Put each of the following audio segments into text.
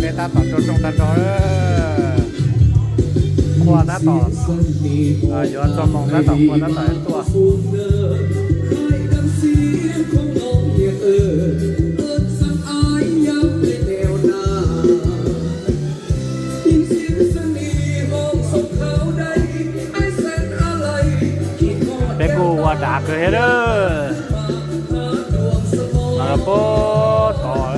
cái ta tỏ cho trong ta đó qua ta tỏ giờ cho mong ta tỏ qua ta tỏ tua để cô qua đạp rồi hết đó mà bố tỏ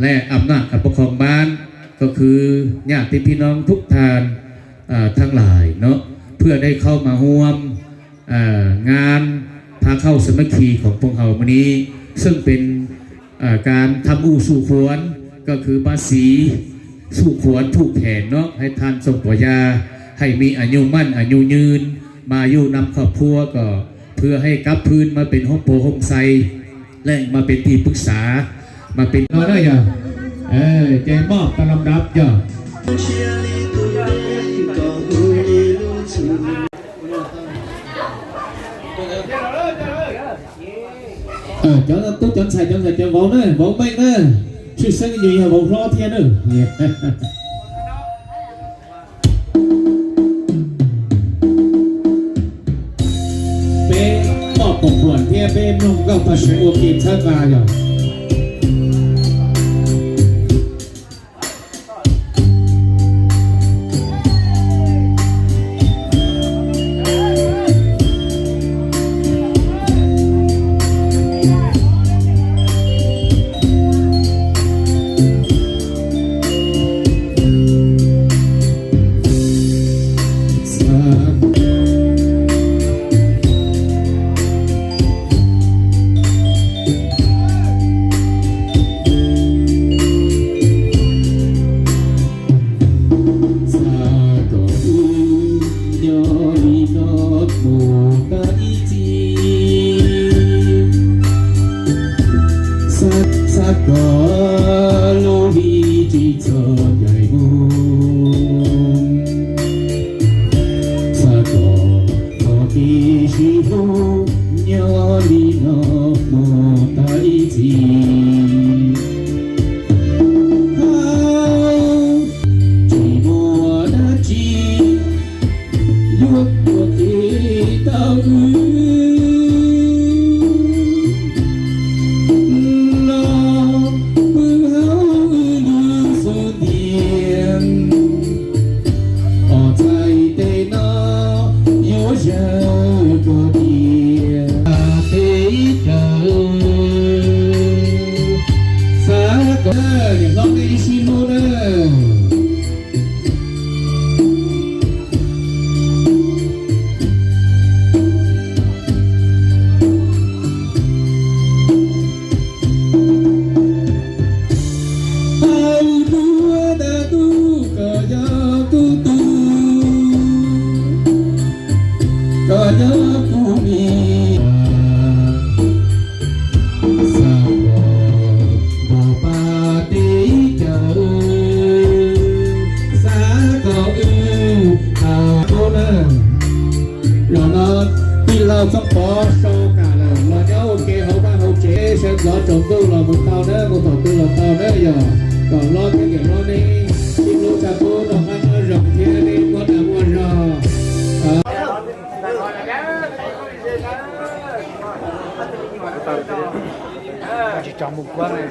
และอำนาจการปกครองบ้านก็คือญาติพี่น้องทุกทานทั้งหลายเนาะเพื่อได้เข้ามาร่วมงานพาเข้าสมัคคีของพวกเราวันนี้ซึ่งเป็นการทำอู่สู่ขวนก็คือมาสีสู่ขวนถูกแผนเนาะให้ทานสมปยาให้มีอายุมั่นอายุยืนมาอยู่นำครอบครัวก็เพื่อให้กลับพื้นมาเป็นห้องโปห้องไซและมาเป็นที่ปรึกษามาเป็นน้อยได้ยังใจมอบตลำดับย่อcho tôi chọn xài cho vốn nữa vốn bệnh nữa chuyện sinh gì là vốn lo thiên nữa bên bỏ cục quần thiên bên nông gạo và sự ôm kìm thân vào rồi chọn một quan này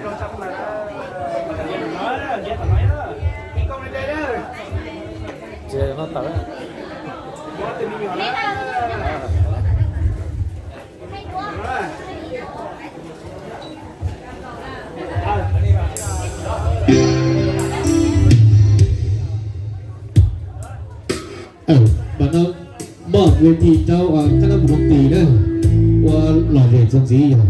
nó tới bạn ông bỏ về thì cháu các năm một tỷ đó qua lò rèn trong gì rồi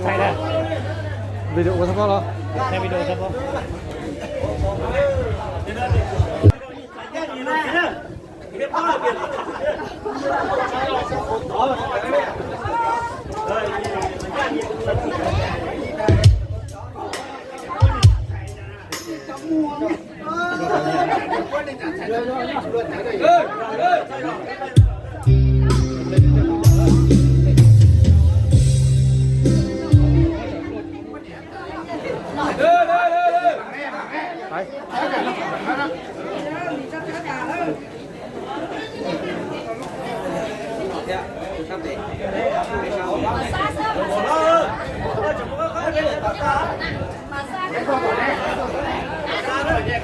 thay đây video của sao đó thay video sao đó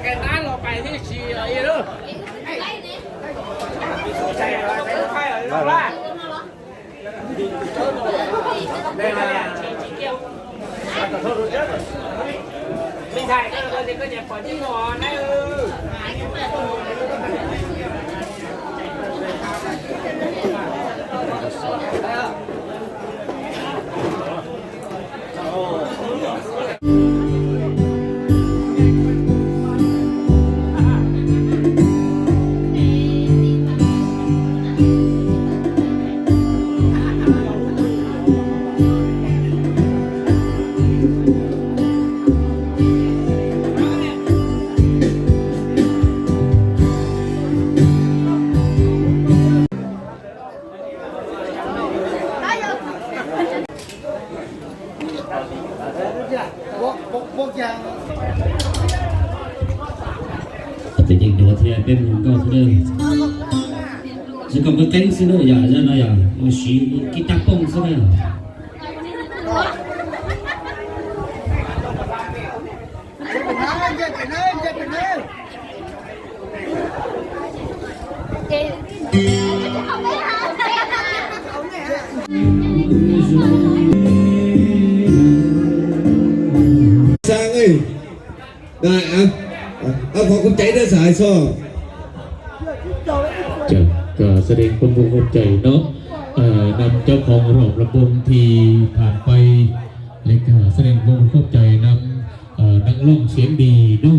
cái tán lo phải thì chỉ ở đây nữa tình hình đó thì bên câu thế này chỉ cần cái cánh xin nó giả ra nó giả nó xí cái tác phong thế này Sang ơi, đạiขอคุณใจได้สายซ้อ ก็แสดงความภูมิใจเนาะนำเจ้าของรอบระบมที่ผ่านไปและก็แสดงความภูมิใจนำนักร้องเสียงดีเนาะ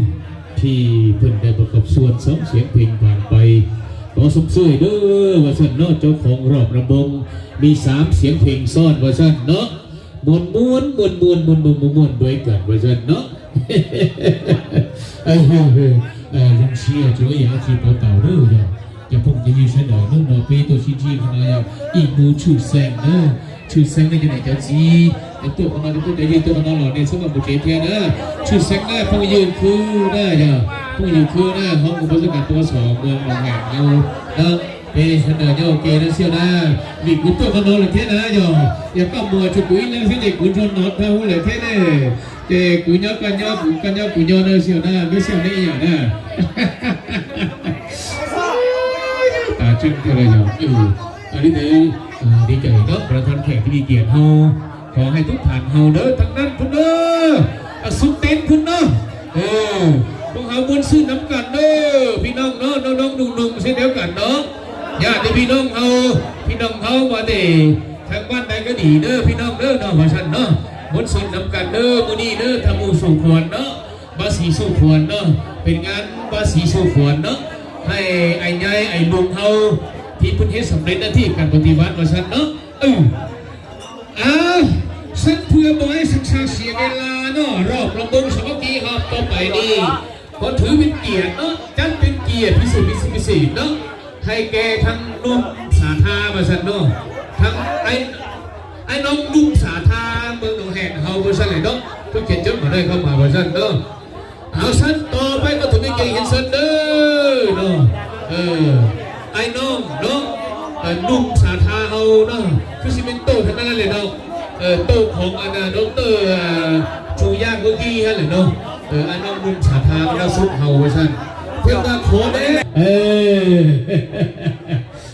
ที่เพิ่นได้ประกอบส่วน2เสียงเพลงผ่านไปขอสมช่วยเด้อว่าซั่นเนาะเจ้าของรอบระบมมี3เสียงเพลงซ้อนว่าซั่นเนาะม่วนด้วยกันว่าซั่นเนาะยังเชียร์จุ๋ยอยากที่เป่าเด้ออย่าพงจะยืนเฉยๆนั่งรอเปตัวชี้ๆขนาดอีกมูชื่อแซงเนอะชื่อแซงได้ยังไงจะจีไอตัวขนาดตัวเดียวตัวขนาดหล่อเนี่ยสมบัติบุตรเทียนะชื่อแซงได้พงยืนคือได้จ้ะพงยืนคือได้ห้องอุปสรรคตัว2เมืองหนองแหงเอานะเอเสนอโยเกนะเชียวนะมีกุตัวขนาดเลยเท่นะอย่าก็มัวชุดกุ้ยแล้วที่เด็กกุญชนนอดเท่าเลยเท่เนี่ยเด็กกุญยกันยอนะเชียวนะไม่เชียวนี่อย่างนะจึงเท่าไรอย่างอันนี้เลยดีใจเนาะประธานแขกที่มีเกียรติเฮาขอให้ทุกท่านเฮาเด้อทั้งนั้นคุณเด้อสุดเต็มคุณเนาะพวกเฮาบุญซื้อน้ำกันเด้อพี่น้องเนาะน้องๆนุ่งๆเช่นเดียวกันเนาะญาติพี่น้องเฮาว่าเด้ทางบ้านใดก็ดีเด้อพี่น้องเด้อเนาะว่าฉันเนาะบุญซื้อน้ำกันเด้อมื้อนี้เด้อทำมูสู่ควรเนาะบาสีสู่ควรเนาะเป็นงานบาสีสู่ควรเนาะให้ไอ้ใหญ่ไอ้ลุงเฮาที่พุ่นเฮ็ดสำเร็จหน้าที่การปฏิบัติว่าฉันเนาะฉันเพื่อบ่ให้ศึกษาเสียเวลาเนาะรอบระบงสมัครหอบต่อไปนี่ก็ถือเป็นเกียรติเนาะจัดเป็นเกียรติพิเศษเนาะให้แกทั้งนุ่มสาธาว่าฉันเนาะทั้งไอ้น้องนุ่มสาธาเมืองหนองแหงเฮาว่าฉันเลยเนาะทุกเขียนจดมาได้เข้ามาว่าฉันเนาะเอาฉันต่อไปก็ถือเป็นเกียรติเห็นฉันเด้อเนาะไอ้น้องเนาะนุ่มสาธาเฮาเนาะคือสิเป็นโตทั้งนั้นเลยเนาะโตของดร.ชูย่างเมื่อกี้ฮะเลยเนาะไอ้น้องนุ่มสาธาเราสุดเฮาว่าฉันเพื่อนก็ขอได้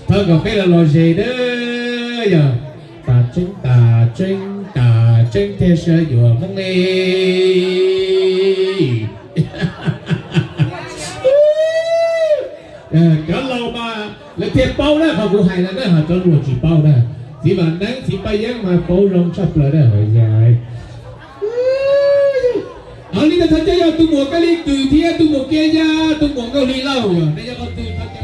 เท่ากับเป็นเราเฉยเด้อตาจิ้งเทเสยอยู่มั่งนี่เดี๋ยวเรามาแล้วเทียบเป้าได้เขาดูให้แล้วได้หาจนรวดจีเป้าได้ที่บ้านนั้นที่ไปยังมาเป้ารองชับเลยได้หอยใหญ่เอานี่แต่ท่านจะยอมตุ้งหัวกะลีตื่นเที่ยตุ้งหัวเกียร์ยาตุ้งหัวเกาหลีเล่าอยู่ในยังเขาตื่นท่านจะ